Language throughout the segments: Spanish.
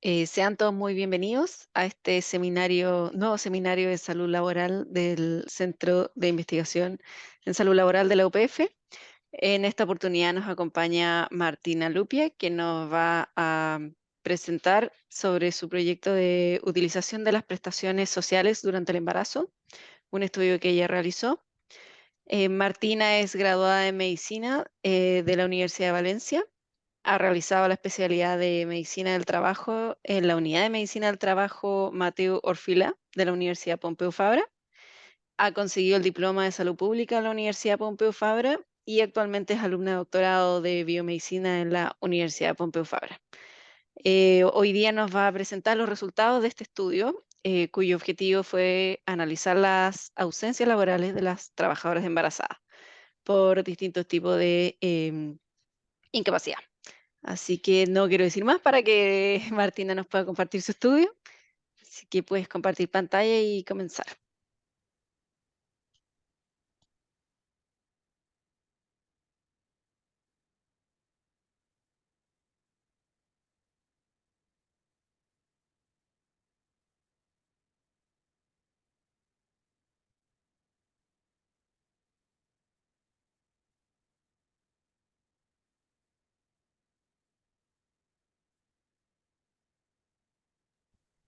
Sean todos muy bienvenidos a este nuevo seminario de salud laboral del Centro de Investigación en Salud Laboral de la UPF. En esta oportunidad nos acompaña Martina Lupia, que nos va a presentar sobre su proyecto de utilización de las prestaciones sociales durante el embarazo, un estudio que ella realizó. Martina es graduada en medicina de la Universidad de Valencia. Ha realizado la especialidad de Medicina del Trabajo en la Unidad de Medicina del Trabajo Mateo Orfila de la Universidad Pompeu Fabra. Ha conseguido el diploma de Salud Pública en la Universidad Pompeu Fabra y actualmente es alumna de doctorado de Biomedicina en la Universidad Pompeu Fabra. Hoy día nos va a presentar los resultados de este estudio, cuyo objetivo fue analizar las ausencias laborales de las trabajadoras embarazadas por distintos tipos de incapacidad. Así que no quiero decir más para que Martina nos pueda compartir su estudio. Así que puedes compartir pantalla y comenzar.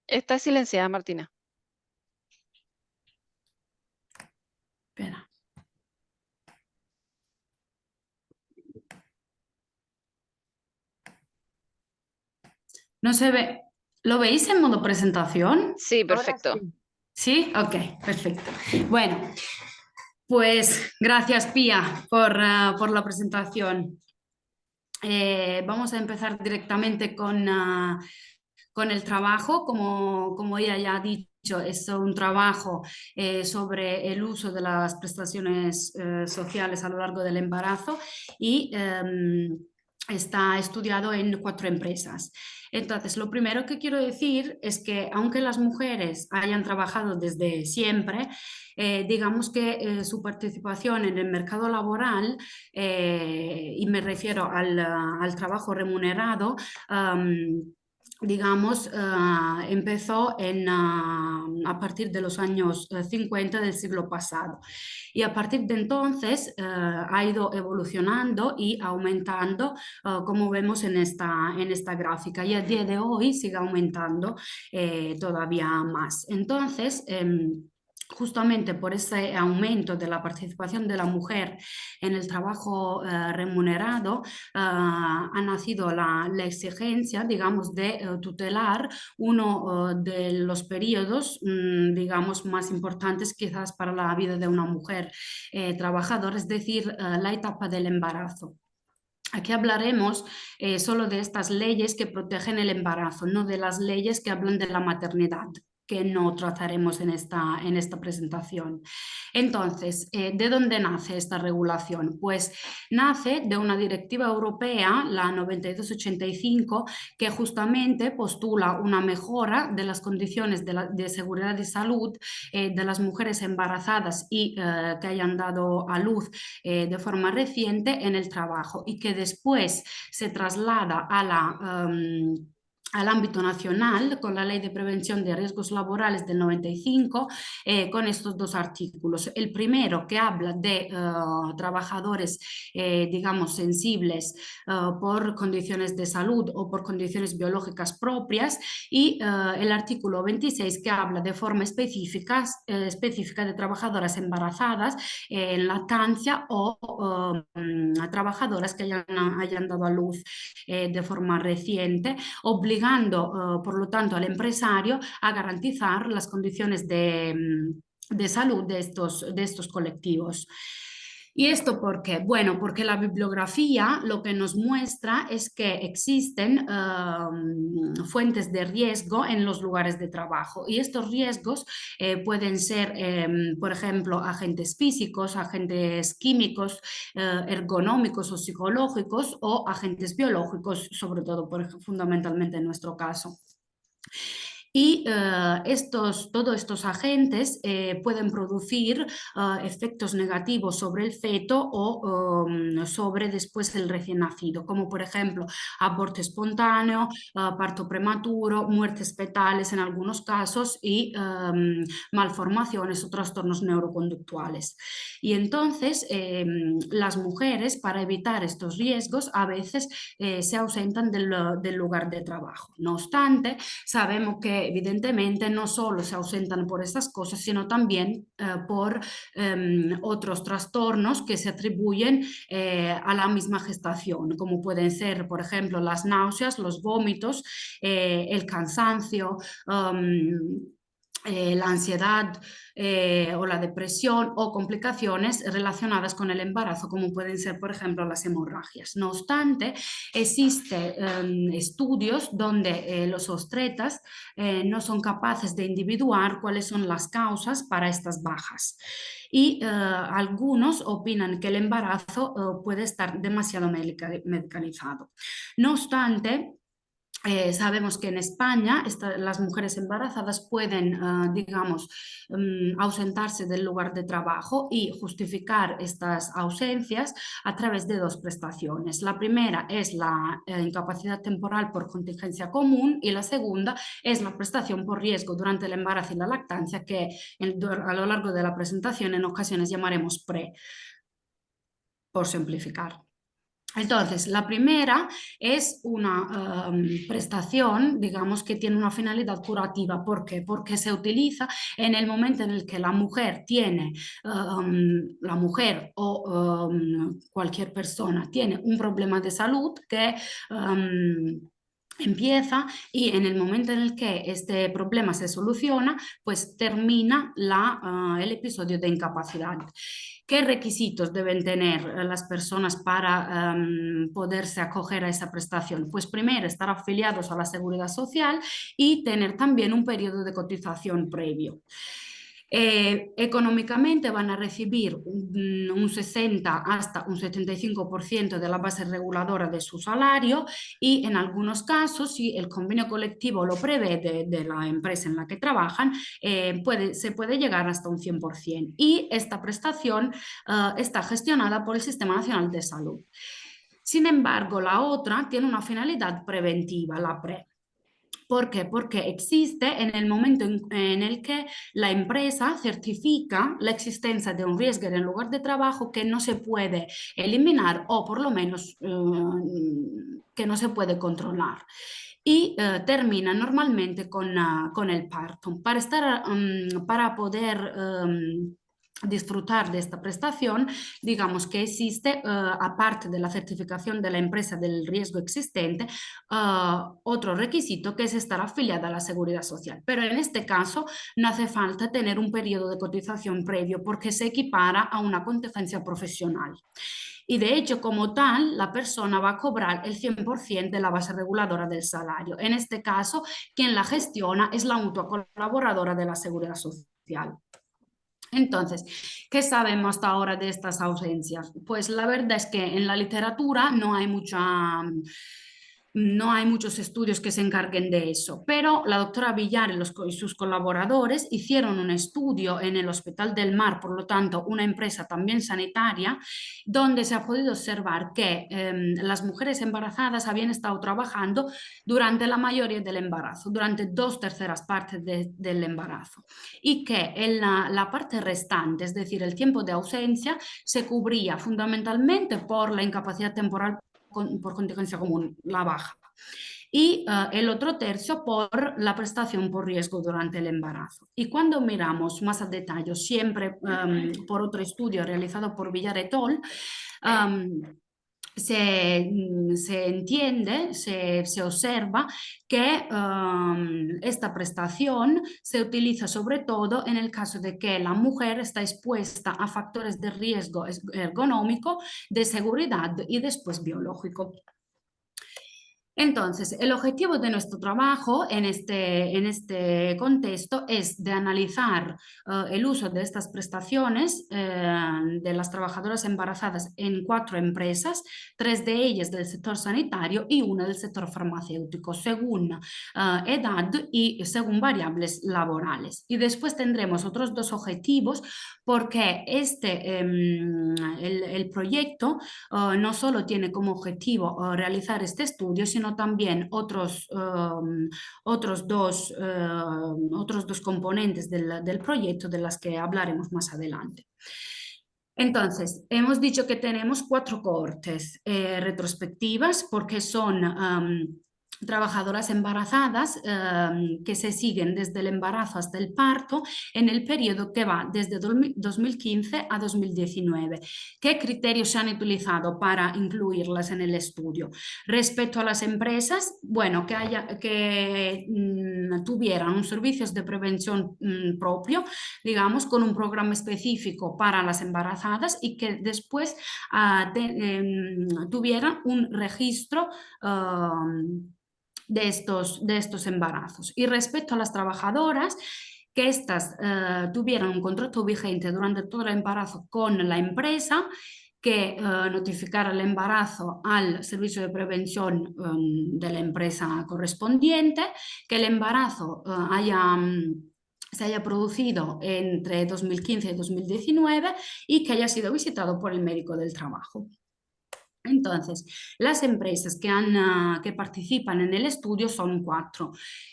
Está silenciada, Martina. Espera. No se ve. ¿Lo veis en modo presentación? Sí, Ahora perfecto. sí. ¿Sí? Ok, perfecto. Bueno, pues gracias, Pía, por la presentación. Vamos a empezar directamente con el trabajo. Como ella ya ha dicho, es un trabajo sobre el uso de las prestaciones sociales a lo largo del embarazo y está estudiado en 4 empresas. Entonces, lo primero que quiero decir es que aunque las mujeres hayan trabajado desde siempre, digamos que su participación en el mercado laboral, y me refiero al trabajo remunerado, digamos, empezó a partir de los años 50 del siglo pasado. Y a partir de entonces ha ido evolucionando y aumentando, como vemos en esta gráfica. Y a día de hoy sigue aumentando todavía más. Entonces, justamente por ese aumento de la participación de la mujer en el trabajo remunerado, ha nacido la exigencia, digamos, de tutelar uno de los periodos, digamos, más importantes quizás para la vida de una mujer trabajadora, es decir, la etapa del embarazo. Aquí hablaremos solo de estas leyes que protegen el embarazo, no de las leyes que hablan de la maternidad, que no trataremos en esta presentación. Entonces, ¿de dónde nace esta regulación? Pues nace de una directiva europea, la 9285, que justamente postula una mejora de las condiciones de seguridad y salud de las mujeres embarazadas y que hayan dado a luz de forma reciente en el trabajo, y que después se traslada al ámbito nacional con la Ley de Prevención de Riesgos Laborales del 95, con estos 2 artículos. El primero, que habla de trabajadores, digamos, sensibles por condiciones de salud o por condiciones biológicas propias, y el artículo 26, que habla de forma específica de trabajadoras embarazadas en lactancia o trabajadoras que hayan dado a luz de forma reciente, obligando, por lo tanto, al empresario a garantizar las condiciones de salud de estos colectivos. ¿Y esto por qué? Bueno, porque la bibliografía lo que nos muestra es que existen fuentes de riesgo en los lugares de trabajo, y estos riesgos pueden ser, por ejemplo, agentes físicos, agentes químicos, ergonómicos o psicológicos, o agentes biológicos, sobre todo, fundamentalmente en nuestro caso. Y todos estos agentes pueden producir efectos negativos sobre el feto o sobre después el recién nacido, como por ejemplo aborto espontáneo, parto prematuro, muertes fetales en algunos casos y malformaciones o trastornos neuroconductuales. Y entonces las mujeres, para evitar estos riesgos, a veces se ausentan del lugar de trabajo. No obstante, sabemos que evidentemente no solo se ausentan por estas cosas, sino también por otros trastornos que se atribuyen a la misma gestación, como pueden ser, por ejemplo, las náuseas, los vómitos, el cansancio, la ansiedad o la depresión o complicaciones relacionadas con el embarazo, como pueden ser, por ejemplo, las hemorragias. No obstante, existen estudios donde los obstetras no son capaces de individuar cuáles son las causas para estas bajas. Y algunos opinan que el embarazo puede estar demasiado medicalizado. No obstante, sabemos que en España las mujeres embarazadas pueden, digamos, ausentarse del lugar de trabajo y justificar estas ausencias a través de dos prestaciones. La primera es la incapacidad temporal por contingencia común y la segunda es la prestación por riesgo durante el embarazo y la lactancia, que a lo largo de la presentación en ocasiones llamaremos PRE, por simplificar. Entonces, la primera es una prestación, digamos, que tiene una finalidad curativa. ¿Por qué? Porque se utiliza en el momento en el que la mujer tiene, la mujer o cualquier persona tiene un problema de salud que empieza y en el momento en el que este problema se soluciona, pues termina el episodio de incapacidad. ¿Qué requisitos deben tener las personas para poderse acoger a esa prestación? Pues primero, estar afiliados a la Seguridad Social y tener también un periodo de cotización previo. Económicamente van a recibir un 60 hasta un 75% de la base reguladora de su salario y en algunos casos, si el convenio colectivo lo prevé de la empresa en la que trabajan, se puede llegar hasta un 100%. Y esta prestación está gestionada por el Sistema Nacional de Salud. Sin embargo, la otra tiene una finalidad preventiva, la PRE. ¿Por qué? Porque existe en el momento en el que la empresa certifica la existencia de un riesgo en el lugar de trabajo que no se puede eliminar o por lo menos que no se puede controlar. Y termina normalmente con el parto. Para poder disfrutar de esta prestación, digamos que existe, aparte de la certificación de la empresa del riesgo existente, otro requisito que es estar afiliada a la Seguridad Social. Pero en este caso no hace falta tener un periodo de cotización previo porque se equipara a una contingencia profesional. Y de hecho, como tal, la persona va a cobrar el 100% de la base reguladora del salario. En este caso, quien la gestiona es la mutua colaboradora de la Seguridad Social. Entonces, ¿qué sabemos hasta ahora de estas ausencias? Pues la verdad es que en la literatura no hay muchos estudios que se encarguen de eso, pero la doctora Villar y sus colaboradores hicieron un estudio en el Hospital del Mar, por lo tanto, una empresa también sanitaria, donde se ha podido observar que las mujeres embarazadas habían estado trabajando durante la mayoría del embarazo, durante 2/3 partes del embarazo, y que en la parte restante, es decir, el tiempo de ausencia, se cubría fundamentalmente por la incapacidad temporal por contingencia común, la baja. Y el otro tercio por la prestación por riesgo durante el embarazo. Y cuando miramos más a detalle, siempre por otro estudio realizado por Villar et al., se entiende, se observa que esta prestación se utiliza sobre todo en el caso de que la mujer está expuesta a factores de riesgo ergonómico, de seguridad y después biológico. Entonces, el objetivo de nuestro trabajo en este contexto es de analizar el uso de estas prestaciones de las trabajadoras embarazadas en 4 empresas, 3 de ellas del sector sanitario y una del sector farmacéutico, según edad y según variables laborales. Y después tendremos otros 2 objetivos porque el proyecto no solo tiene como objetivo realizar este estudio, sino también otros dos componentes del proyecto de las que hablaremos más adelante. Entonces, hemos dicho que tenemos 4 cohortes retrospectivas porque son trabajadoras embarazadas que se siguen desde el embarazo hasta el parto en el periodo que va desde 2015 a 2019. ¿Qué criterios se han utilizado para incluirlas en el estudio? Respecto a las empresas, bueno, que tuvieran un servicios de prevención propio, digamos, con un programa específico para las embarazadas y que después tuvieran un registro de estos embarazos. Y respecto a las trabajadoras, que éstas tuvieran un contrato vigente durante todo el embarazo con la empresa, que notificara el embarazo al servicio de prevención de la empresa correspondiente, que el embarazo se haya producido entre 2015 y 2019 y que haya sido visitado por el médico del trabajo. Entonces, las empresas que participan en el estudio son 4.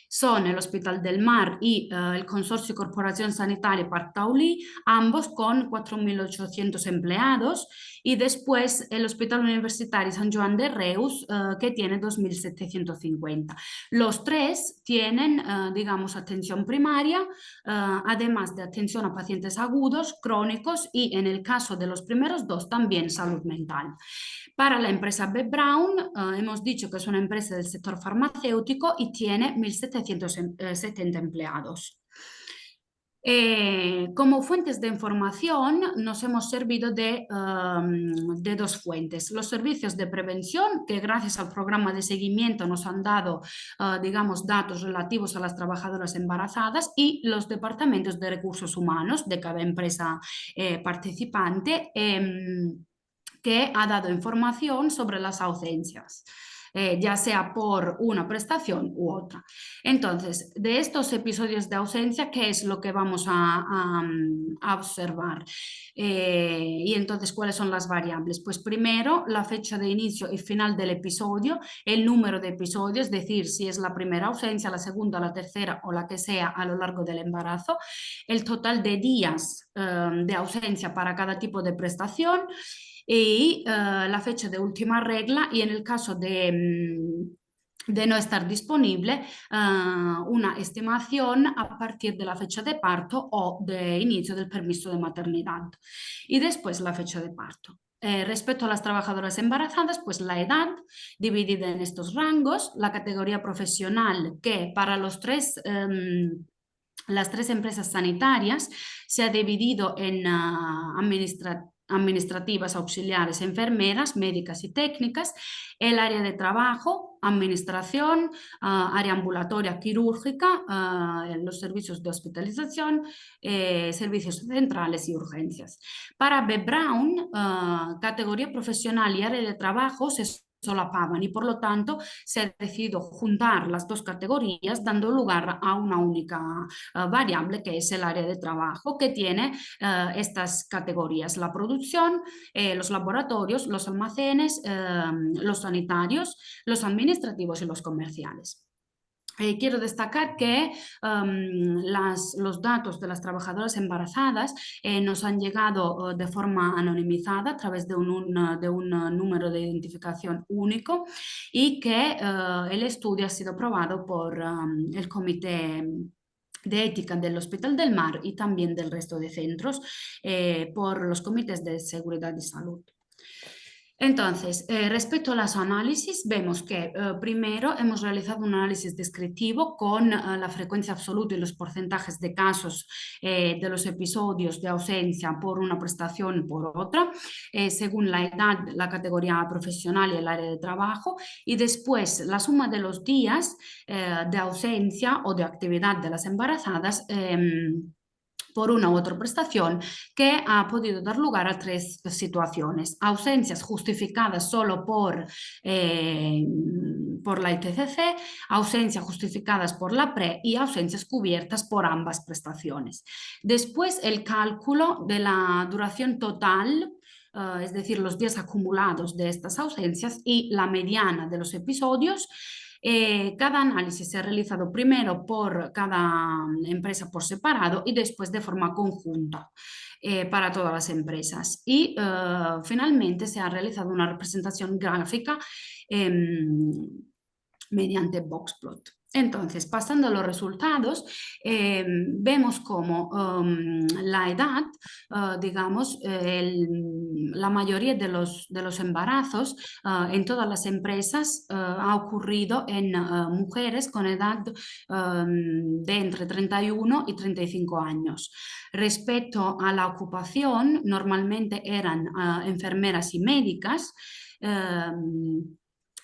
Son el Hospital del Mar y el Consorcio Corporación Sanitaria Partaulí, ambos con 4.800 empleados, y después el Hospital Universitario San Joan de Reus, que tiene 2.750. Los 3 tienen, digamos, atención primaria, además de atención a pacientes agudos, crónicos y, en el caso de los primeros 2, también salud mental. Para la empresa B. Braun, hemos dicho que es una empresa del sector farmacéutico y tiene 1.770 empleados. Como fuentes de información nos hemos servido de 2 fuentes. Los servicios de prevención, que gracias al programa de seguimiento nos han dado, digamos, datos relativos a las trabajadoras embarazadas, y los departamentos de recursos humanos de cada empresa participante, que ha dado información sobre las ausencias, ya sea por una prestación u otra. Entonces, de estos episodios de ausencia, ¿qué es lo que vamos a observar? Y entonces, ¿cuáles son las variables? Pues primero, la fecha de inicio y final del episodio, el número de episodios, es decir, si es la primera ausencia, la segunda, la tercera o la que sea a lo largo del embarazo, el total de días de ausencia para cada tipo de prestación, y la fecha de última regla, y en el caso de no estar disponible, una estimación a partir de la fecha de parto o de inicio del permiso de maternidad. Y después la fecha de parto. Respecto a las trabajadoras embarazadas, pues la edad dividida en estos rangos, la categoría profesional, que para las 3 empresas sanitarias se ha dividido en administrativas, auxiliares, enfermeras, médicas y técnicas, el área de trabajo, administración, área ambulatoria quirúrgica, los servicios de hospitalización, servicios centrales y urgencias. Para B. Braun, categoría profesional y área de trabajo se solapaban, y por lo tanto se ha decidido juntar las 2 categorías, dando lugar a una única variable, que es el área de trabajo, que tiene estas categorías: la producción, los laboratorios, los almacenes, los sanitarios, los administrativos y los comerciales. Quiero destacar que los datos de las trabajadoras embarazadas nos han llegado de forma anonimizada a través de un número de identificación único, y que el estudio ha sido aprobado por el Comité de Ética del Hospital del Mar y también del resto de centros, por los comités de seguridad y salud. Entonces, respecto a los análisis, vemos que primero hemos realizado un análisis descriptivo con la frecuencia absoluta y los porcentajes de casos de los episodios de ausencia por una prestación y por otra, según la edad, la categoría profesional y el área de trabajo, y después la suma de los días de ausencia o de actividad de las embarazadas. Por una u otra prestación que ha podido dar lugar a tres situaciones: ausencias justificadas solo por la ITCC, ausencias justificadas por la PRE y ausencias cubiertas por ambas prestaciones. Después, el cálculo de la duración total, es decir, los días acumulados de estas ausencias y la mediana de los episodios. Cada análisis se ha realizado primero por cada empresa por separado y después de forma conjunta para todas las empresas. Y finalmente se ha realizado una representación gráfica mediante boxplot. Entonces, pasando a los resultados, vemos como la edad, digamos, la mayoría de los embarazos en todas las empresas ha ocurrido en mujeres con edad de entre 31 y 35 años. Respecto a la ocupación, normalmente eran enfermeras y médicas.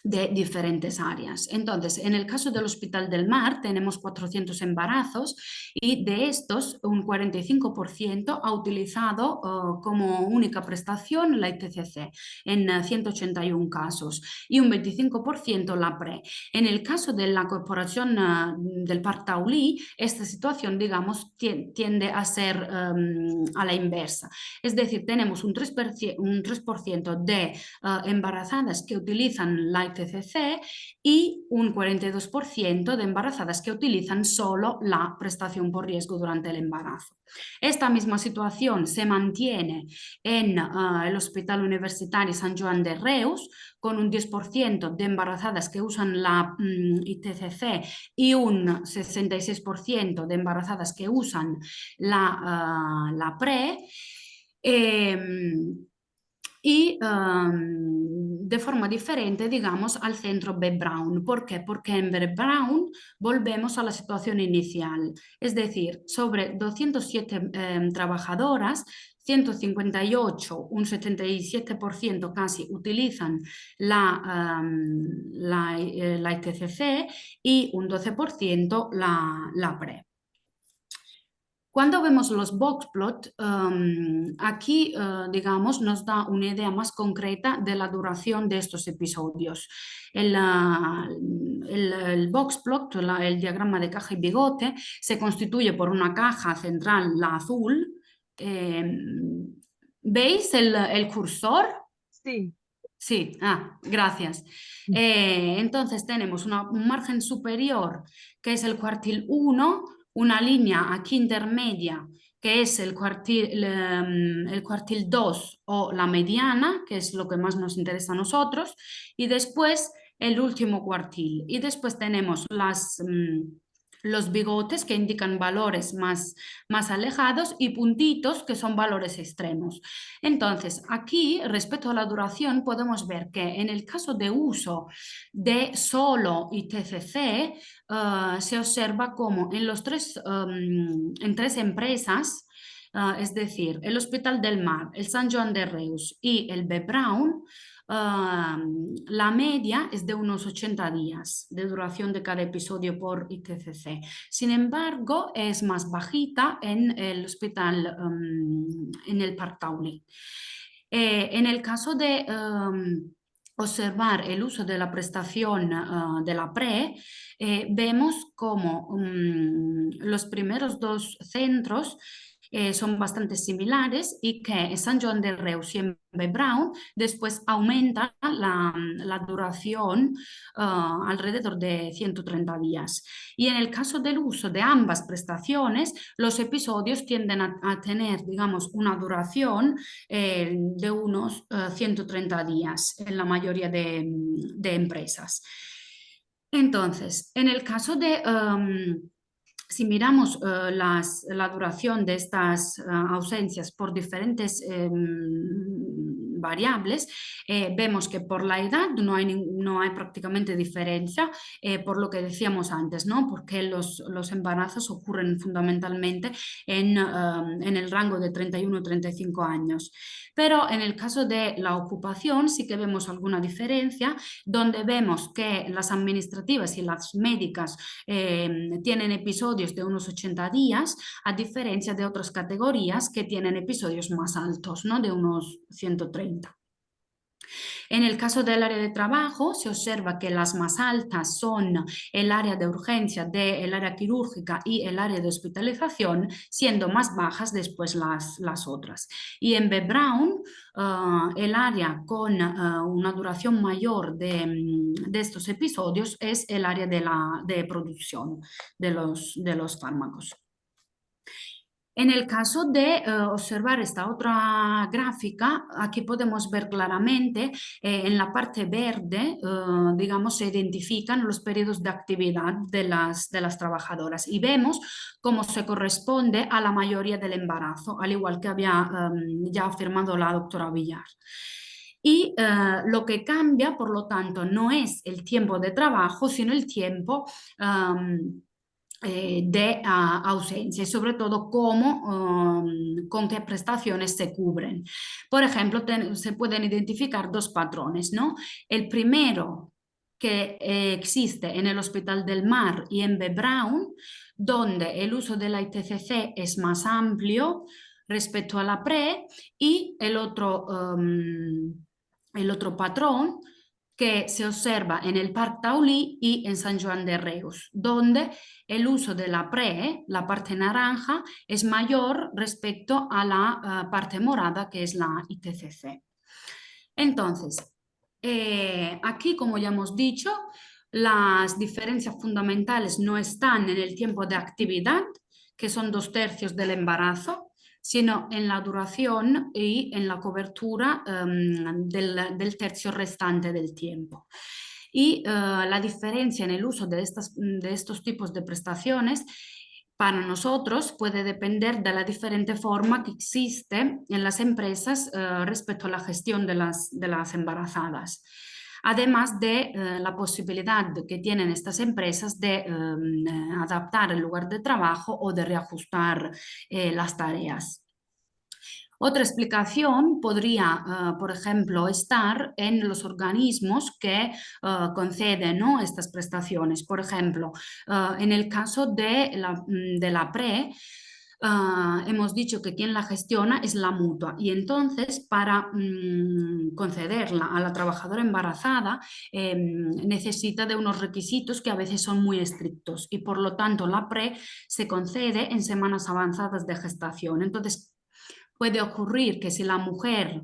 De diferentes áreas. Entonces, en el caso del Hospital del Mar tenemos 400 embarazos y de estos un 45% ha utilizado como única prestación la ITCC en 181 casos y un 25% la PRE. En el caso de la corporación del Parc Taulí, esta situación, digamos, tiende a ser a la inversa. Es decir, tenemos un 3% de embarazadas que utilizan la ITCC y un 42% de embarazadas que utilizan solo la prestación por riesgo durante el embarazo. Esta misma situación se mantiene en el Hospital Universitario Sant Joan de Reus, con un 10% de embarazadas que usan la ITCC y un 66% de embarazadas que usan la PRE. Y de forma diferente, digamos, al centro B. Brown. ¿Por qué? Porque en B. Brown volvemos a la situación inicial, es decir, sobre 207 trabajadoras, 158, un 77% casi, utilizan la ITCC y un 12% la PRE. Cuando vemos los boxplot, aquí, digamos, nos da una idea más concreta de la duración de estos episodios. El boxplot, el diagrama de caja y bigote, se constituye por una caja central, la azul. ¿Veis el cursor? Sí. Sí, gracias. Entonces tenemos un margen superior que es el cuartil 1, una línea aquí intermedia que es el cuartil 2 o la mediana, que es lo que más nos interesa a nosotros, y después el último cuartil. Y después tenemos los bigotes que indican valores más alejados y puntitos que son valores extremos. Entonces, aquí, respecto a la duración, podemos ver que en el caso de uso de solo ITCC, se observa como en tres empresas, es decir, el Hospital del Mar, el Sant Joan de Reus y el B. Brown, la media es de unos 80 días de duración de cada episodio por ITCC. Sin embargo, es más bajita en el hospital, en el Parc Taulí. En el caso de observar el uso de la prestación de la PRE, vemos como los primeros dos centros son bastante similares y que en Sant Joan de Reus y en B. Brown después aumenta la duración alrededor de 130 días. Y en el caso del uso de ambas prestaciones, los episodios tienden a tener, digamos, una duración de unos 130 días en la mayoría de empresas. Entonces, en el caso de... si miramos la duración de estas ausencias por diferentes variables, vemos que por la edad no hay prácticamente diferencia, por lo que decíamos antes, ¿no? Porque los embarazos ocurren fundamentalmente en el rango de 31 y 35 años. Pero en el caso de la ocupación sí que vemos alguna diferencia, donde vemos que las administrativas y las médicas tienen episodios de unos 80 días, a diferencia de otras categorías que tienen episodios más altos, ¿no? De unos 130. En el caso del área de trabajo, se observa que las más altas son el área de urgencia del área quirúrgica y el área de hospitalización, siendo más bajas después las otras. Y en B. Brown, el área con una duración mayor de estos episodios es el área de producción de los fármacos. En el caso de observar esta otra gráfica, aquí podemos ver claramente en la parte verde, digamos, se identifican los periodos de actividad de las trabajadoras y vemos cómo se corresponde a la mayoría del embarazo, al igual que había ya afirmado la doctora Villar. Y lo que cambia, por lo tanto, no es el tiempo de trabajo, sino el tiempo de ausencia y sobre todo cómo, con qué prestaciones se cubren. Por ejemplo, se pueden identificar dos patrones, ¿no? El primero que existe en el Hospital del Mar y en B. Brown, donde el uso de la ITCC es más amplio respecto a la PRE, y el otro patrón que se observa en el Parc Taulí y en San Juan de Reus, donde el uso de la PRE, la parte naranja, es mayor respecto a la parte morada, que es la ITCC. Entonces, aquí, como ya hemos dicho, las diferencias fundamentales no están en el tiempo de actividad, que son 2/3 del embarazo, sino en la duración y en la cobertura del tercio restante del tiempo. Y la diferencia en el uso de estos tipos de prestaciones para nosotros puede depender de la diferente forma que existe en las empresas respecto a la gestión de las embarazadas. Además de la posibilidad que tienen estas empresas de adaptar el lugar de trabajo o de reajustar las tareas. Otra explicación podría, por ejemplo, estar en los organismos que conceden, ¿no?, estas prestaciones. Por ejemplo, en el caso de la PRE, hemos dicho que quien la gestiona es la mutua y entonces para concederla a la trabajadora embarazada necesita de unos requisitos que a veces son muy estrictos y por lo tanto la PRE se concede en semanas avanzadas de gestación. Entonces, puede ocurrir que si la mujer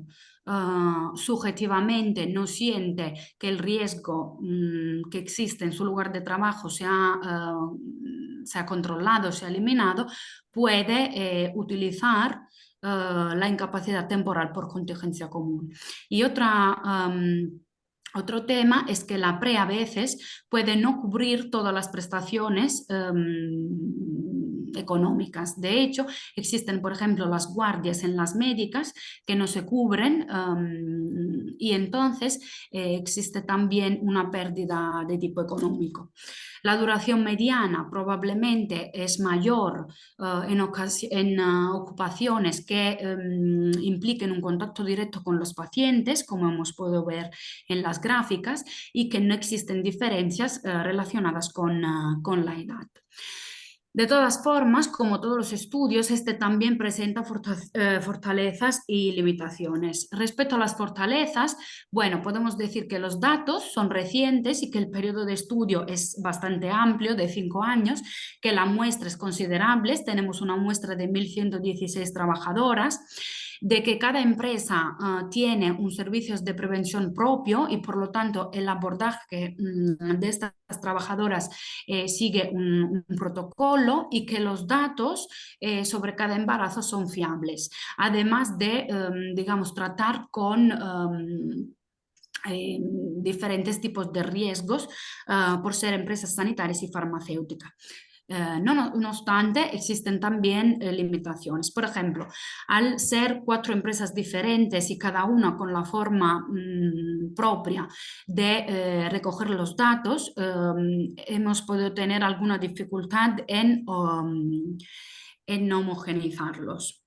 subjetivamente no siente que el riesgo que existe en su lugar de trabajo se ha controlado, se ha eliminado, puede utilizar la incapacidad temporal por contingencia común. Y otro tema es que la PRE a veces puede no cubrir todas las prestaciones económicas. De hecho, existen, por ejemplo, las guardias en las médicas que no se cubren y entonces existe también una pérdida de tipo económico. La duración mediana probablemente es mayor en ocupaciones que impliquen un contacto directo con los pacientes, como hemos podido ver en las gráficas, y que no existen diferencias relacionadas con la edad. De todas formas, como todos los estudios, este también presenta fortalezas y limitaciones. Respecto a las fortalezas, bueno, podemos decir que los datos son recientes y que el periodo de estudio es bastante amplio, de 5 años, que la muestra es considerable. Tenemos una muestra de 1.116 trabajadoras, de que cada empresa tiene un servicio de prevención propio y por lo tanto el abordaje de estas trabajadoras sigue un protocolo y que los datos sobre cada embarazo son fiables, además de, digamos, tratar con diferentes tipos de riesgos por ser empresas sanitarias y farmacéuticas. No obstante, existen también limitaciones. Por ejemplo, al ser 4 empresas diferentes y cada una con la forma propia de recoger los datos, hemos podido tener alguna dificultad en homogeneizarlos.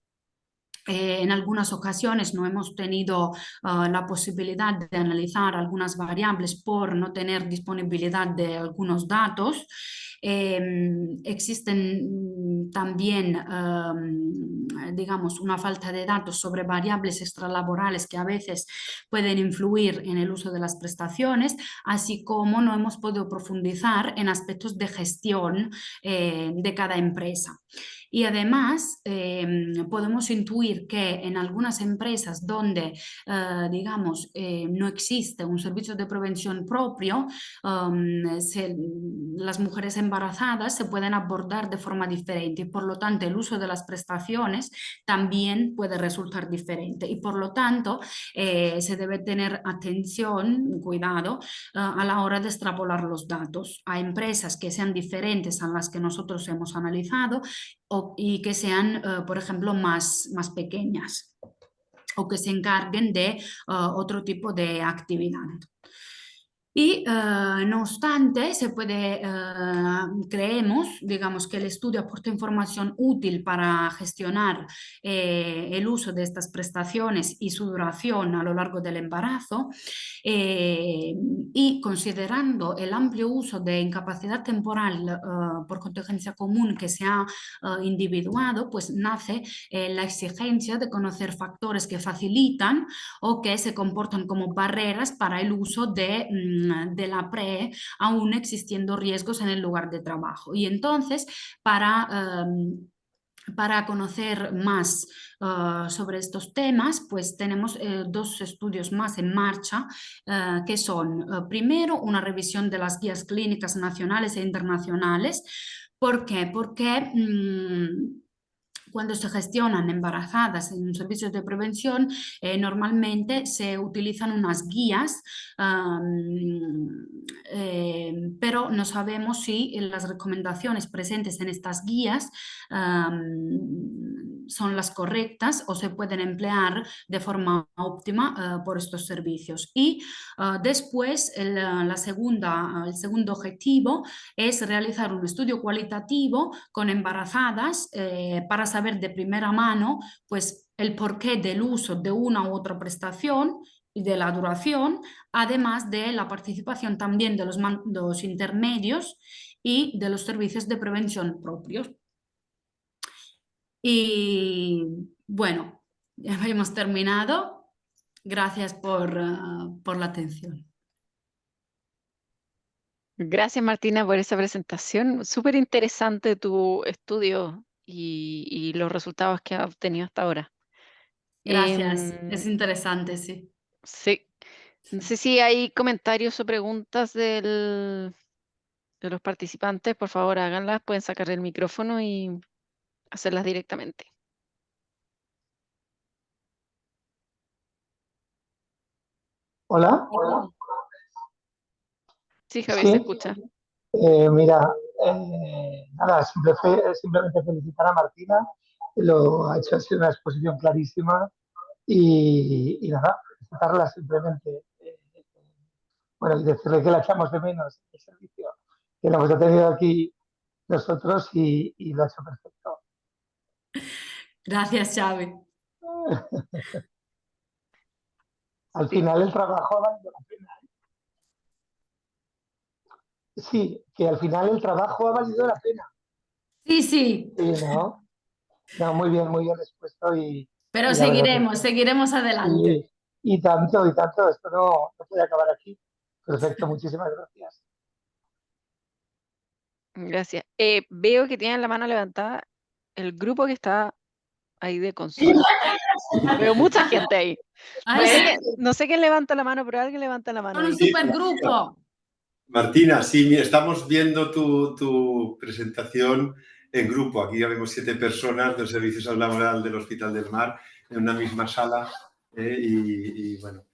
En algunas ocasiones no hemos tenido la posibilidad de analizar algunas variables por no tener disponibilidad de algunos datos. Existen también, digamos, una falta de datos sobre variables extralaborales que a veces pueden influir en el uso de las prestaciones, así como no hemos podido profundizar en aspectos de gestión de cada empresa. Y además podemos intuir que en algunas empresas donde, digamos, no existe un servicio de prevención propio, las mujeres embarazadas se pueden abordar de forma diferente y por lo tanto el uso de las prestaciones también puede resultar diferente y por lo tanto se debe tener atención, cuidado, a la hora de extrapolar los datos a empresas que sean diferentes a las que nosotros hemos analizado y que sean, por ejemplo, más pequeñas o que se encarguen de otro tipo de actividad. Y no obstante, creemos, digamos, que el estudio aporta información útil para gestionar el uso de estas prestaciones y su duración a lo largo del embarazo. Y considerando el amplio uso de incapacidad temporal por contingencia común que se ha individuado, pues nace la exigencia de conocer factores que facilitan o que se comportan como barreras para el uso de la PRE, aún existiendo riesgos en el lugar de trabajo. Y entonces, para conocer más sobre estos temas, pues tenemos 2 estudios más en marcha, que son, primero, una revisión de las guías clínicas nacionales e internacionales. ¿Por qué? Porque cuando se gestionan embarazadas en servicios de prevención, normalmente se utilizan unas guías, pero no sabemos si las recomendaciones presentes en estas guías son las correctas o se pueden emplear de forma óptima por estos servicios. Y después, el segundo objetivo es realizar un estudio cualitativo con embarazadas para saber de primera mano pues, el porqué del uso de una u otra prestación y de la duración, además de la participación también de los mandos intermedios y de los servicios de prevención propios. Y bueno, ya hemos terminado. Gracias por la atención. Gracias, Martina, por esa presentación. Súper interesante tu estudio y los resultados que has obtenido hasta ahora. Gracias, es Em, interesante, sí. sí, no sé si hay comentarios o preguntas de los participantes. Por favor, háganlas. Pueden sacar el micrófono y hacerlas directamente. Hola, Sí, Javier, se sí, escucha. mira, nada, simplemente felicitar a Martina, ha hecho así una exposición clarísima y nada, felicitarla simplemente, bueno, y decirle que la echamos de menos el servicio, que lo hemos tenido aquí nosotros y lo ha hecho perfecto. Gracias, Xavi. Al Sí. final el trabajo ha valido la pena. Sí, que al final el trabajo ha valido la pena. Sí, sí, Sí, ¿no? No, muy bien expuesto pero y la verdad es seguiremos, que seguiremos adelante. sí, y tanto, esto no puede acabar aquí. Perfecto, muchísimas gracias. Gracias. Veo que tienen la mano levantada el grupo que está ahí de consola. Veo mucha gente ahí. No Ay, sé sí, no sé quién levanta la mano, pero alguien levanta la mano son un ahí. Sí, supergrupo. Martina, sí, estamos viendo tu presentación en grupo. Aquí ya vemos 7 personas del Servicio Laboral del Hospital del Mar en una misma sala. Bueno,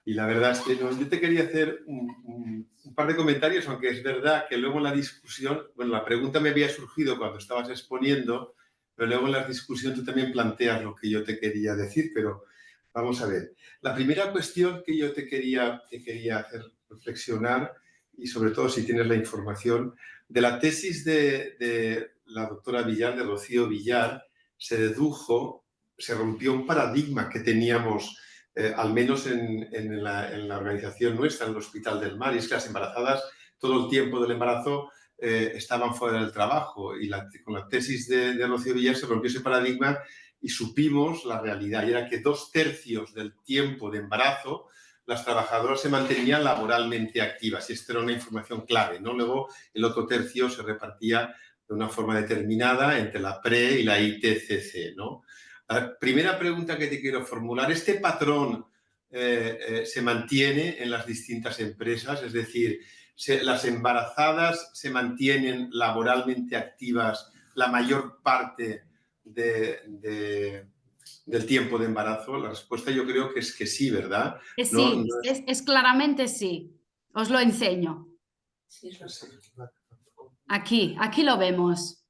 Y la verdad es que no, yo te quería hacer un par de comentarios, aunque es verdad que luego en la discusión, bueno, la pregunta me había surgido cuando estabas exponiendo, pero luego en la discusión tú también planteas lo que yo te quería decir, pero vamos a ver. La primera cuestión que yo te quería hacer reflexionar, y sobre todo si tienes la información, de la tesis de la doctora Villar, de Rocío Villar, se dedujo, se rompió un paradigma que teníamos al menos en la organización nuestra, en el Hospital del Mar, y es que las embarazadas todo el tiempo del embarazo estaban fuera del trabajo, y con la tesis de Rocío Villar se rompió ese paradigma y supimos la realidad, y era que 2/3 del tiempo de embarazo las trabajadoras se mantenían laboralmente activas, y esto era una información clave, ¿no? Luego el otro tercio se repartía de una forma determinada entre la PRE y la ITCC, ¿no? La primera pregunta que te quiero formular, ¿este patrón se mantiene en las distintas empresas? Es decir, ¿las embarazadas se mantienen laboralmente activas la mayor parte del tiempo de embarazo? La respuesta yo creo que es que sí, ¿verdad? Sí, No es claramente sí. Os lo enseño. Aquí lo vemos.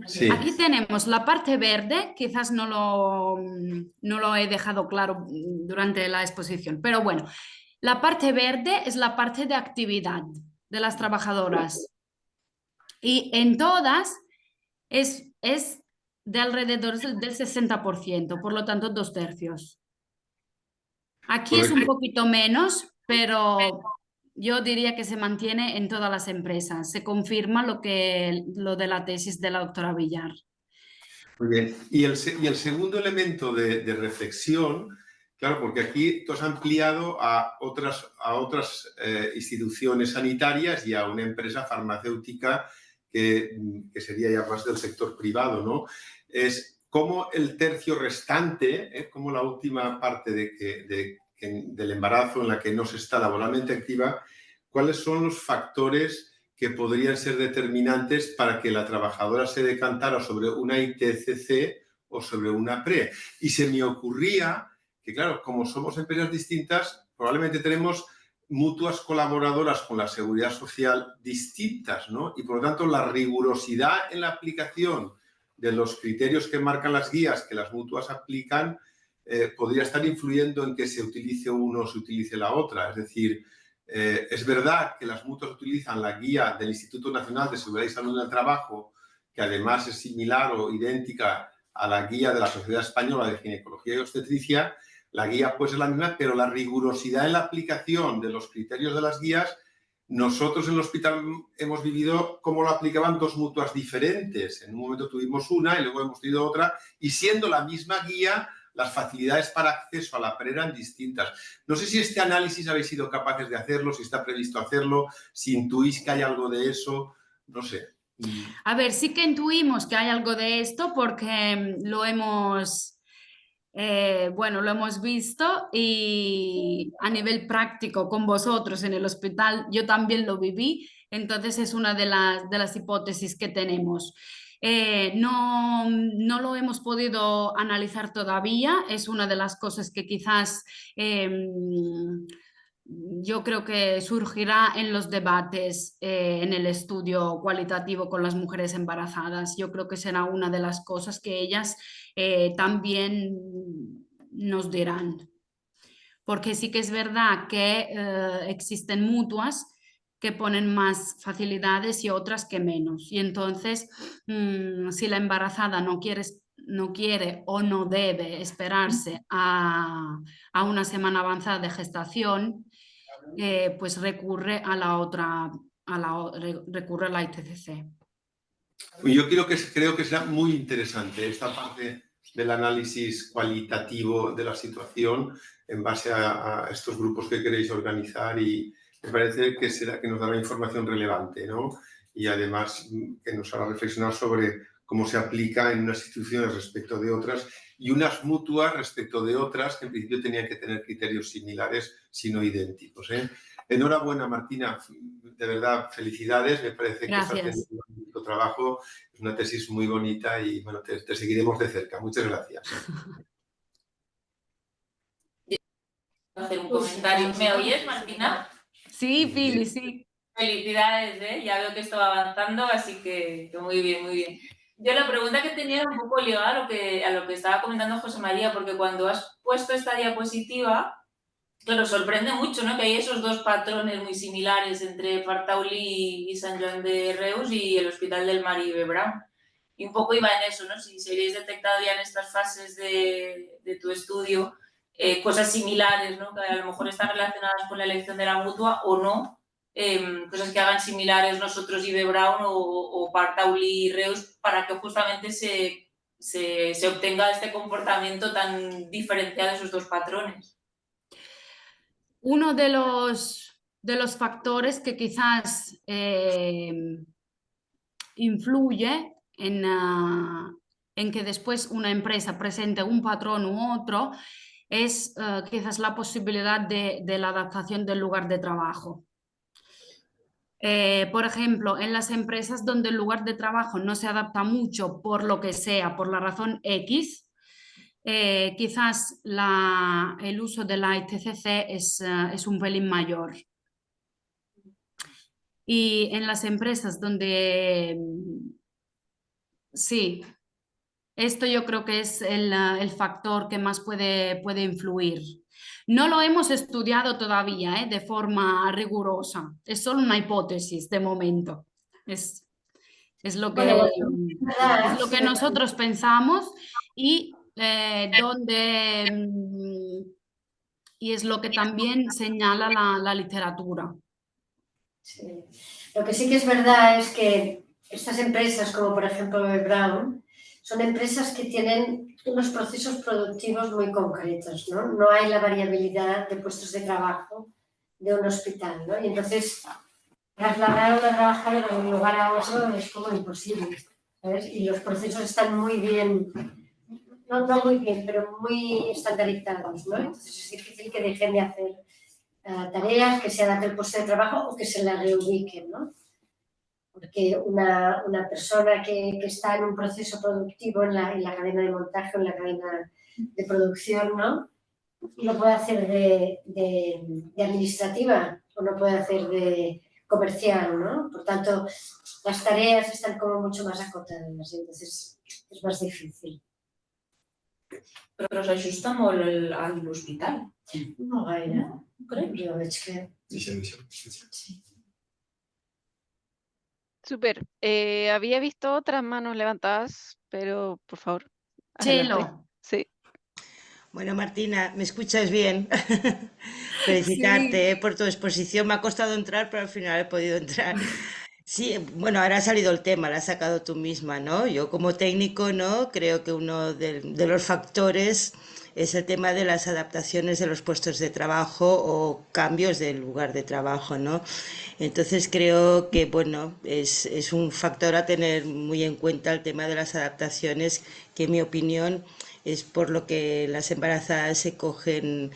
Sí. Aquí tenemos la parte verde, quizás no lo he dejado claro durante la exposición, pero bueno, la parte verde es la parte de actividad de las trabajadoras y en todas es de alrededor del 60%, por lo tanto 2/3. Aquí es un poquito menos, pero yo diría que se mantiene en todas las empresas. Se confirma lo de la tesis de la doctora Villar. Muy bien. Y el segundo elemento de reflexión, claro, porque aquí tú has ampliado a otras instituciones sanitarias y a una empresa farmacéutica que sería ya más del sector privado, ¿no? Es cómo el tercio restante, como la última parte del embarazo en la que no se está laboralmente activa, ¿cuáles son los factores que podrían ser determinantes para que la trabajadora se decantara sobre una ITCC o sobre una PRE? Y se me ocurría que, claro, como somos empresas distintas, probablemente tenemos mutuas colaboradoras con la seguridad social distintas, ¿no? Y por lo tanto la rigurosidad en la aplicación de los criterios que marcan las guías que las mutuas aplican podría estar influyendo en que se utilice uno o se utilice la otra. Es decir, es verdad que las mutuas utilizan la guía del Instituto Nacional de Seguridad y Salud en el Trabajo, que además es similar o idéntica a la guía de la Sociedad Española de Ginecología y Obstetricia. La guía pues es la misma, pero la rigurosidad en la aplicación de los criterios de las guías, nosotros en el hospital hemos vivido cómo lo aplicaban dos mutuas diferentes. En un momento tuvimos una y luego hemos tenido otra, y siendo la misma guía, las facilidades para acceso a la PRE eran distintas. No sé si este análisis habéis sido capaces de hacerlo, si está previsto hacerlo, si intuís que hay algo de eso, no sé. A ver, sí que intuimos que hay algo de esto porque lo hemos visto y a nivel práctico con vosotros en el hospital yo también lo viví, entonces es una de las hipótesis que tenemos. No lo hemos podido analizar todavía, es una de las cosas que quizás yo creo que surgirá en los debates, en el estudio cualitativo con las mujeres embarazadas. Yo creo que será una de las cosas que ellas también nos dirán. Porque sí que es verdad que existen mutuas que ponen más facilidades y otras que menos. Y entonces, si la embarazada no quiere o no debe esperarse a una semana avanzada de gestación, pues recurre a la ITCC. Yo creo que será muy interesante esta parte del análisis cualitativo de la situación en base a estos grupos que queréis organizar, y me parece que nos dará información relevante, ¿no? Y además que nos hará reflexionar sobre cómo se aplica en unas instituciones respecto de otras, y unas mutuas respecto de otras que en principio tenían que tener criterios similares, si no idénticos, ¿eh? Enhorabuena, Martina, de verdad, felicidades, me parece que estás teniendo un bonito trabajo, es una tesis muy bonita y bueno, te seguiremos de cerca. Muchas gracias. hacer un comentario. ¿Me oyes, Martina? Sí, Pili, sí. Felicidades, ¿eh? Ya veo que esto va avanzando, así que muy bien, muy bien. Yo la pregunta que tenía era un poco ligada a lo que estaba comentando José María, porque cuando has puesto esta diapositiva, claro, sorprende mucho, ¿no? Que hay esos dos patrones muy similares entre Fartauli y Sant Joan de Reus y el Hospital del Mar y Brown. Y un poco iba en eso, ¿no? Si habéis detectado ya en estas fases de tu estudio cosas similares, ¿no? Que a lo mejor están relacionadas con la elección de la mutua o no, cosas que hagan similares nosotros y Brown o Fartauli y Reus para que justamente se obtenga este comportamiento tan diferenciado de esos dos patrones. Uno de los factores que quizás influye en que después una empresa presente un patrón u otro es quizás la posibilidad de la adaptación del lugar de trabajo. Por ejemplo, en las empresas donde el lugar de trabajo no se adapta mucho por lo que sea, por la razón X, quizás el uso de la ITCC es un pelín mayor. Y en las empresas donde sí, esto yo creo que es el factor que más puede influir. No lo hemos estudiado todavía, de forma rigurosa. Es solo una hipótesis de momento. Es lo que, Bueno, es lo que nosotros pensamos y y es lo que también señala la literatura. sí. Lo que sí que es verdad es que estas empresas, como por ejemplo Brown, son empresas que tienen unos procesos productivos muy concretos, ¿no? No hay la variabilidad de puestos de trabajo de un hospital, ¿no? Y entonces trasladar a una trabajadora de un lugar a otro es como imposible, ¿sabes? Y los procesos están muy bien, no muy bien, pero muy estandarizados, ¿no? Entonces es difícil que dejen de hacer tareas, que se adapten al puesto de trabajo o que se las reubiquen, ¿no? Porque una persona que está en un proceso productivo en la cadena de montaje, en la cadena de producción, ¿no? Lo puede hacer de administrativa o lo puede hacer de comercial, ¿no? Por tanto, las tareas están como mucho más acotadas, entonces es más difícil. Però s'ajusta molt a l'hospital. No gaire. Creus? Jo veig que... Sí. Súper. Había visto otras manos levantadas, pero por favor, adelante. Chelo. Sí. Bueno, Martina, ¿me escuchas bien? Felicitarte, por tu exposición. Me ha costado entrar, pero al final he podido entrar. Sí, bueno, ahora ha salido el tema, lo has sacado tú misma, ¿no? Yo como técnico, ¿no? Creo que uno de los factores es el tema de las adaptaciones de los puestos de trabajo o cambios del lugar de trabajo, ¿no? Entonces creo que, bueno, es un factor a tener muy en cuenta el tema de las adaptaciones, que en mi opinión es por lo que las embarazadas se cogen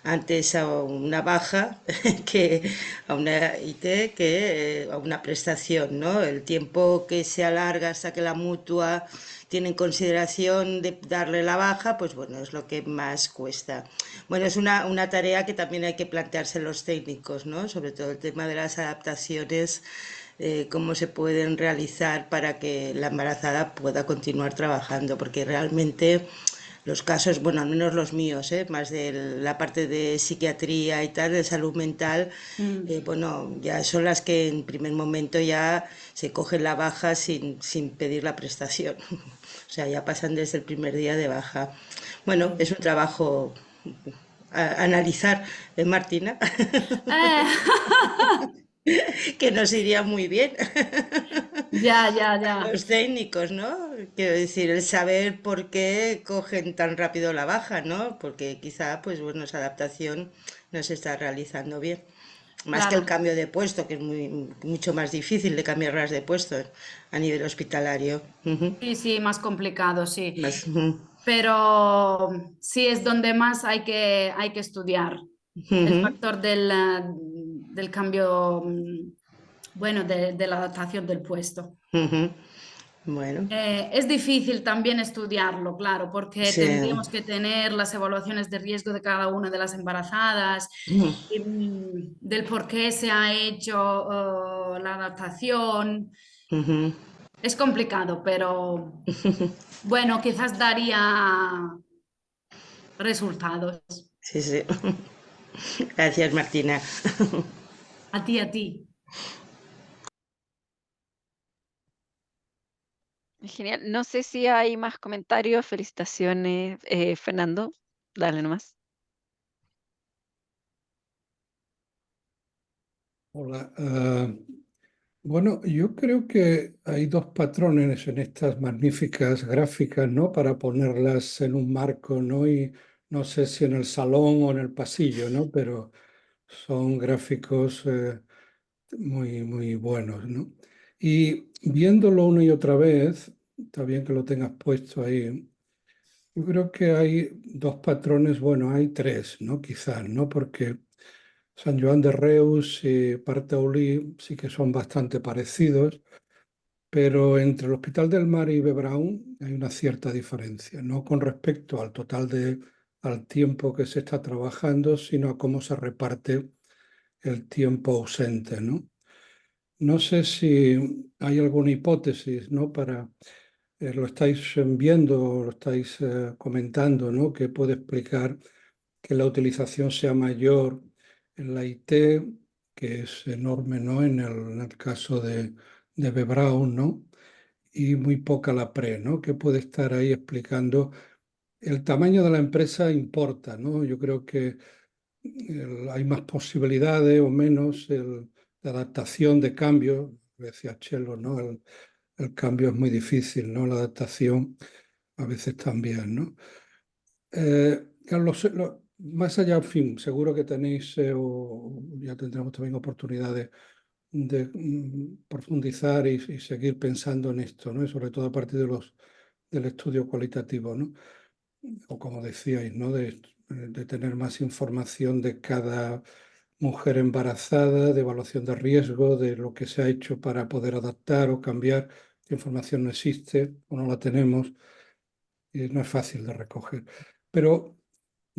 antes a una baja que a una IT que a una prestación, ¿no? El tiempo que se alarga hasta que la mutua tiene en consideración de darle la baja, pues bueno, es lo que más cuesta. Bueno, es una tarea que también hay que plantearse los técnicos, ¿no? Sobre todo el tema de las adaptaciones, cómo se pueden realizar para que la embarazada pueda continuar trabajando, porque realmente los casos, bueno, al menos los míos, más de la parte de psiquiatría y tal, de salud mental, bueno, ya son las que en primer momento ya se cogen la baja sin pedir la prestación. O sea, ya pasan desde el primer día de baja. Bueno, es un trabajo a analizar, Martina, que nos iría muy bien. Ya. Los técnicos, ¿no? Quiero decir, el saber por qué cogen tan rápido la baja, ¿no? Porque quizá, pues bueno, esa adaptación no se está realizando bien. Más que el Claro. cambio de puesto, que es mucho más difícil de cambiarlas de puesto a nivel hospitalario. Ujú. Sí, más complicado, sí. Ujú. Pero sí es donde más hay que estudiar. El factor del cambio, bueno, de la adaptación del puesto. Ujú. Bueno, Es difícil también estudiarlo, claro, porque sí. tendríamos que tener las evaluaciones de riesgo de cada una de las embarazadas, del por qué se ha hecho la adaptación. Ujú. Es complicado, pero bueno, quizás daría resultados. Sí, sí. Gracias, Martina. A ti, a ti. Genial. No sé si hay más comentarios. Felicitaciones, Fernando. Dale nomás. Hola. Bueno, yo creo que hay dos patrones en estas magníficas gráficas, ¿no? Para ponerlas en un marco, ¿no? Y no sé si en el salón o en el pasillo, ¿no? Pero son gráficos muy, muy buenos, ¿no? Y viéndolo una y otra vez, está bien que lo tengas puesto ahí. Yo creo que hay dos patrones, bueno, hay tres, ¿no? Quizás, ¿no? Porque San Joan de Reus y Partaulí sí que son bastante parecidos, pero entre el Hospital del Mar y Bebraun hay una cierta diferencia, no con respecto al al tiempo que se está trabajando, sino a cómo se reparte el tiempo ausente, ¿no? No sé si hay alguna hipótesis, ¿no? Lo estáis viendo, lo estáis comentando, ¿no? Que puede explicar que la utilización sea mayor en la IT, que es enorme, ¿no? En el caso de B. Braun, ¿no? Y muy poca la PRE, ¿no? Que puede estar ahí explicando. El tamaño de la empresa importa, ¿no? Yo creo que hay más posibilidades o menos de adaptación, de cambio. Decía Chelo, ¿no? El cambio es muy difícil, ¿no? La adaptación a veces también, ¿no? Más allá, en fin, seguro que tenéis, o ya tendremos también oportunidades de profundizar y seguir pensando en esto, ¿no? Y sobre todo a partir del estudio cualitativo, ¿no? O como decíais, ¿no? De tener más información de cada mujer embarazada, de evaluación de riesgo, de lo que se ha hecho para poder adaptar o cambiar. La información no existe o no la tenemos y no es fácil de recoger. Pero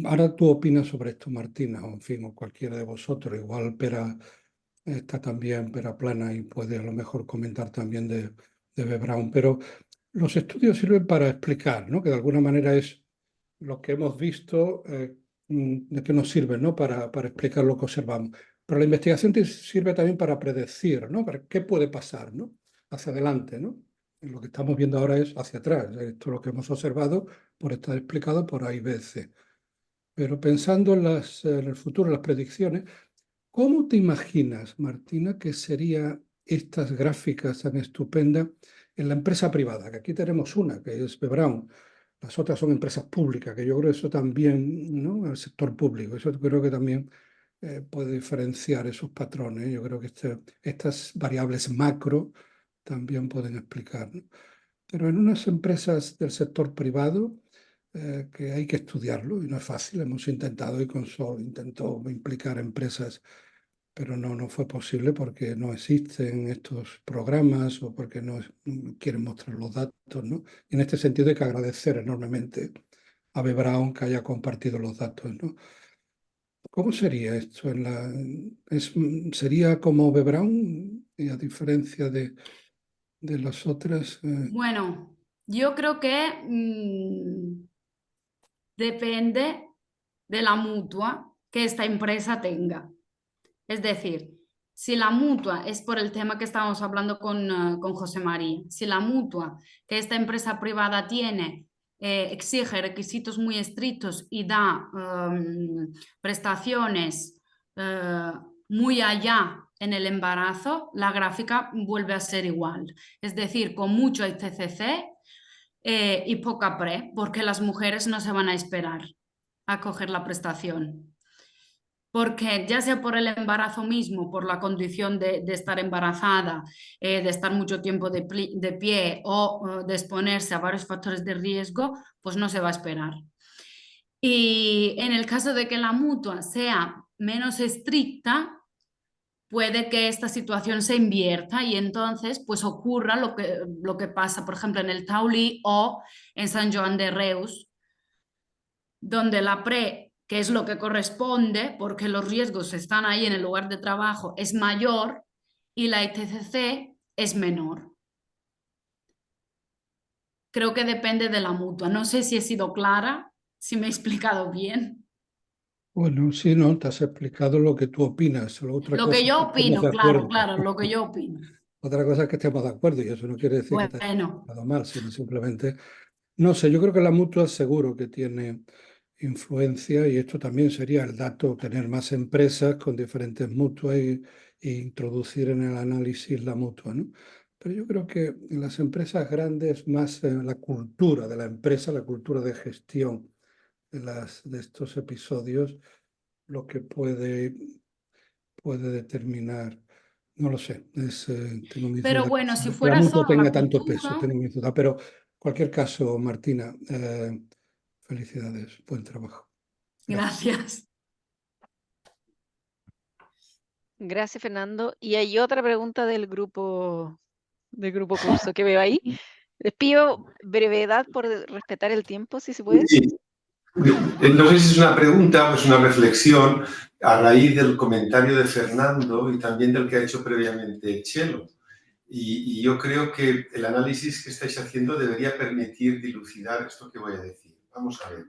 ahora tú opinas sobre esto, Martina, o en fin, o cualquiera de vosotros. Igual Pera está también, Pera Plana, y puede a lo mejor comentar también de B. Braun. Pero los estudios sirven para explicar, ¿no? Que de alguna manera es lo que hemos visto, de qué nos sirve, ¿no? Para explicar lo que observamos. Pero la investigación sirve también para predecir, ¿no? Para qué puede pasar, ¿no? Hacia adelante, ¿no? Y lo que estamos viendo ahora es hacia atrás. Esto es lo que hemos observado por estar explicado por A y B, C. Pero pensando en el futuro, en las predicciones, ¿cómo te imaginas, Martina, que serían estas gráficas tan estupendas en la empresa privada? Que aquí tenemos una, que es B. Braun. Las otras son empresas públicas, que yo creo que eso también, ¿no? El sector público, eso creo que también puede diferenciar esos patrones. Yo creo que estas variables macro también pueden explicar, ¿no? Pero en unas empresas del sector privado, que hay que estudiarlo y no es fácil. Hemos intentado y Consol intentó implicar empresas, pero no fue posible porque no existen estos programas o porque no quieren mostrar los datos, ¿no? Y en este sentido hay que agradecer enormemente a B. Braun que haya compartido los datos, ¿no? ¿Cómo sería esto? ¿Sería como B. Braun, y a diferencia de las otras? Bueno, yo creo que depende de la mutua que esta empresa tenga. Es decir, si la mutua es por el tema que estábamos hablando con José María, si la mutua que esta empresa privada tiene exige requisitos muy estrictos y da prestaciones eh, muy allá en el embarazo, la gráfica vuelve a ser igual. Es decir, con mucho ITCC y poca PRE, porque las mujeres no se van a esperar a coger la prestación. Porque ya sea por el embarazo mismo, por la condición de estar embarazada, de estar mucho tiempo de pie o de exponerse a varios factores de riesgo, pues no se va a esperar. Y en el caso de que la mutua sea menos estricta, puede que esta situación se invierta y entonces pues ocurra lo que pasa, por ejemplo, en el Taulí o en San Joan de Reus, donde la PRE, que es lo que corresponde, porque los riesgos están ahí en el lugar de trabajo, es mayor y la ITCC es menor. Creo que depende de la mutua. No sé si he sido clara, si me he explicado bien. Bueno, sí, no, te has explicado lo que tú opinas. La otra Lo cosa que es yo que estemos opino, de claro, acuerdo. claro, lo que yo opino. Otra cosa es que estemos de acuerdo y eso no quiere decir que te hayas Bueno, explicado mal, sino simplemente, no sé, yo creo que la mutua seguro que tiene influencia y esto también sería el dato, tener más empresas con diferentes mutuas e introducir en el análisis la mutua, ¿no? Pero yo creo que en las empresas grandes más la cultura de la empresa, la cultura de gestión de estos episodios, lo que puede determinar, no lo sé, tengo mis pero dudas. bueno, si Que la fuera mutua solo tenga la tanto peso, cultura, tengo mis dudas. Pero en cualquier caso, Martina, felicidades, buen trabajo. Gracias. gracias. Gracias, Fernando. Y hay otra pregunta del grupo curso que veo ahí. Les pido brevedad por respetar el tiempo, si se puede. Sí. No sé si es una pregunta o es una reflexión a raíz del comentario de Fernando y también del que ha hecho previamente Chelo. Y yo creo que el análisis que estáis haciendo debería permitir dilucidar esto que voy a decir. Vamos a ver.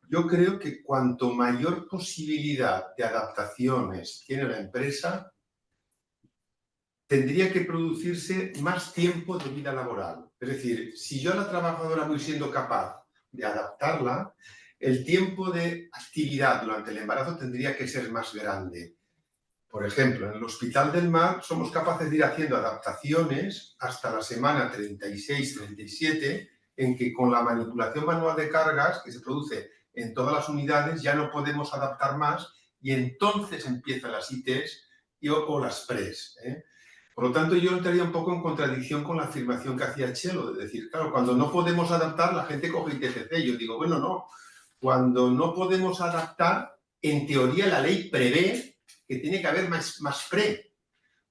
Yo creo que cuanto mayor posibilidad de adaptaciones tiene la empresa, tendría que producirse más tiempo de vida laboral. Es decir, si yo a la trabajadora voy siendo capaz de adaptarla, el tiempo de actividad durante el embarazo tendría que ser más grande. Por ejemplo, en el Hospital del Mar somos capaces de ir haciendo adaptaciones hasta la semana 36-37, en que con la manipulación manual de cargas que se produce en todas las unidades ya no podemos adaptar más y entonces empiezan las ITs o las PREs. Por lo tanto, yo entraría un poco en contradicción con la afirmación que hacía Chelo, de decir, claro, cuando no podemos adaptar, la gente coge ITCC. Yo digo, bueno, no, cuando no podemos adaptar, en teoría la ley prevé que tiene que haber más PRE.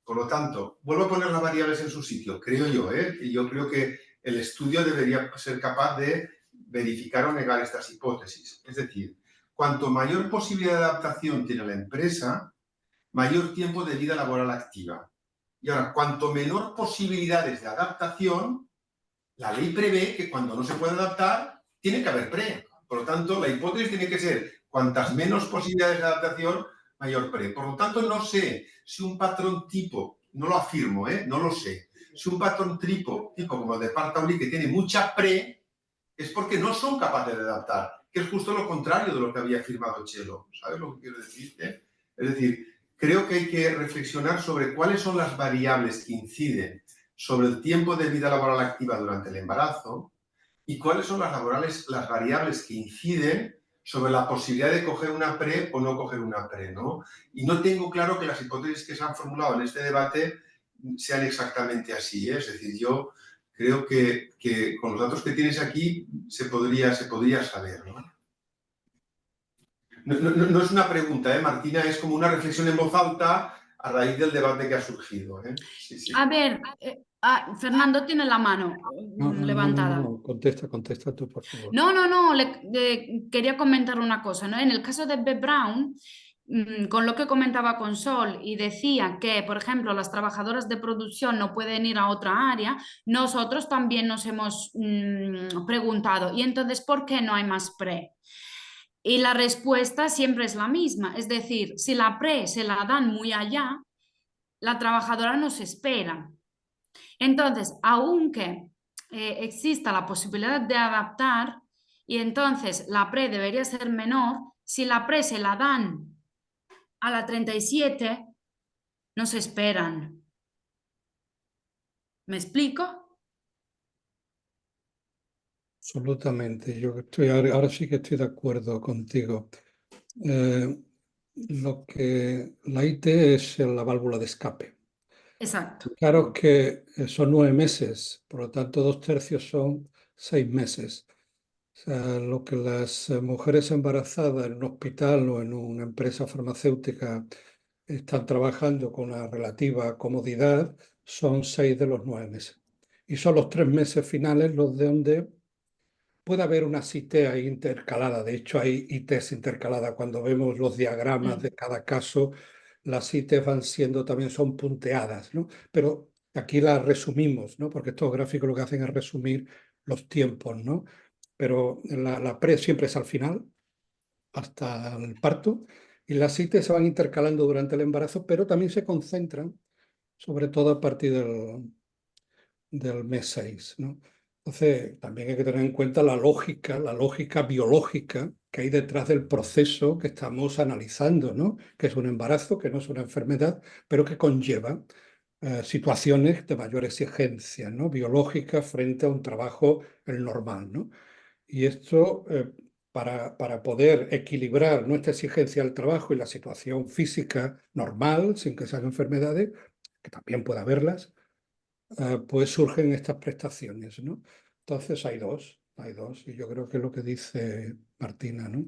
Por lo tanto, vuelvo a poner las variables en su sitio, creo yo, y yo creo que el estudio debería ser capaz de verificar o negar estas hipótesis. Es decir, cuanto mayor posibilidad de adaptación tiene la empresa, mayor tiempo de vida laboral activa. Y ahora, cuanto menor posibilidades de adaptación, la ley prevé que cuando no se puede adaptar, tiene que haber PRE. Por lo tanto, la hipótesis tiene que ser cuantas menos posibilidades de adaptación, mayor PRE. Por lo tanto, no sé si un patrón tipo, no lo afirmo, no lo sé, si un patrón tipo como el de Partauli, que tiene mucha PRE, es porque no son capaces de adaptar, que es justo lo contrario de lo que había afirmado Chelo. ¿Sabes lo que quiero decir? Es decir, creo que hay que reflexionar sobre cuáles son las variables que inciden sobre el tiempo de vida laboral activa durante el embarazo y cuáles son las variables que inciden sobre la posibilidad de coger una PRE o no coger una PRE, ¿no? Y no tengo claro que las hipótesis que se han formulado en este debate sean exactamente así, Es decir, yo creo que con los datos que tienes aquí se podría saber, ¿no? No es una pregunta, Martina, es como una reflexión en voz alta a raíz del debate que ha surgido. Sí, sí. A ver, Fernando tiene la mano levantada. No, contesta tú, por favor. No, quería comentar una cosa, ¿no? En el caso de B. Brown, con lo que comentaba con Sol y decía que, por ejemplo, las trabajadoras de producción no pueden ir a otra área, nosotros también nos hemos preguntado, ¿y entonces por qué no hay más PRE? Y la respuesta siempre es la misma, es decir, si la PRE se la dan muy allá, la trabajadora nos espera. Entonces, aunque exista la posibilidad de adaptar y entonces la PRE debería ser menor, si la PRE se la dan a la 37, no se esperan. ¿Me explico? Absolutamente, ahora sí que estoy de acuerdo contigo. La IT es la válvula de escape. Exacto. Claro que son 9 meses, por lo tanto 2/3 son 6 meses. O sea, lo que las mujeres embarazadas en un hospital o en una empresa farmacéutica están trabajando con una relativa comodidad, son 6 de los 9 meses. Y son los 3 meses finales los de donde puede haber una CITE ahí intercalada. De hecho, hay ITs intercaladas. Cuando vemos los diagramas de cada caso, las CITES van siendo también, son punteadas, ¿no? Pero aquí las resumimos, ¿no? Porque estos gráficos lo que hacen es resumir los tiempos, ¿no? Pero la pre siempre es al final, hasta el parto, y las CITES se van intercalando durante el embarazo, pero también se concentran, sobre todo a partir del mes 6, ¿no? Entonces, también hay que tener en cuenta la lógica biológica que hay detrás del proceso que estamos analizando, ¿no? Que es un embarazo, que no es una enfermedad, pero que conlleva situaciones de mayor exigencia, ¿no? Biológica frente a un trabajo el normal, ¿no? Y esto, para poder equilibrar nuestra exigencia al trabajo y la situación física normal, sin que sean enfermedades, que también puede haberlas, pues surgen estas prestaciones, ¿no? Entonces hay dos, y yo creo que es lo que dice Martina, ¿no?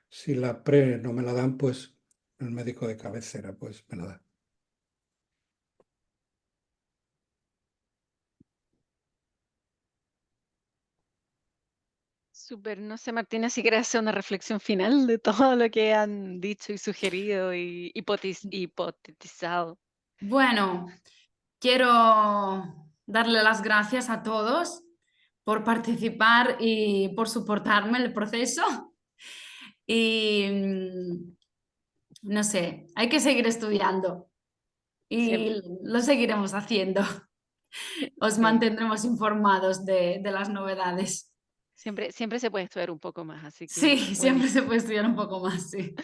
Si la pre no me la dan, pues el médico de cabecera pues me la da. Súper, no sé, Martina, si quieres hacer una reflexión final de todo lo que han dicho y sugerido y hipotetizado. Bueno, quiero darle las gracias a todos por participar y por soportarme el proceso. Y no sé, hay que seguir estudiando Siempre, y lo seguiremos haciendo. Os sí. mantendremos informados de las novedades. Siempre se puede estudiar un poco más, así Sí, que siempre se buenísimo. puede estudiar un poco más, sí.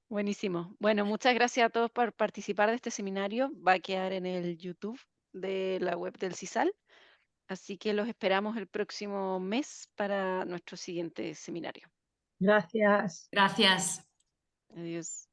Buenísimo. Bueno, muchas gracias a todos por participar de este seminario. Va a quedar en el YouTube de la web del CISAL, así que los esperamos el próximo mes para nuestro siguiente seminario. Gracias. Gracias. Adiós.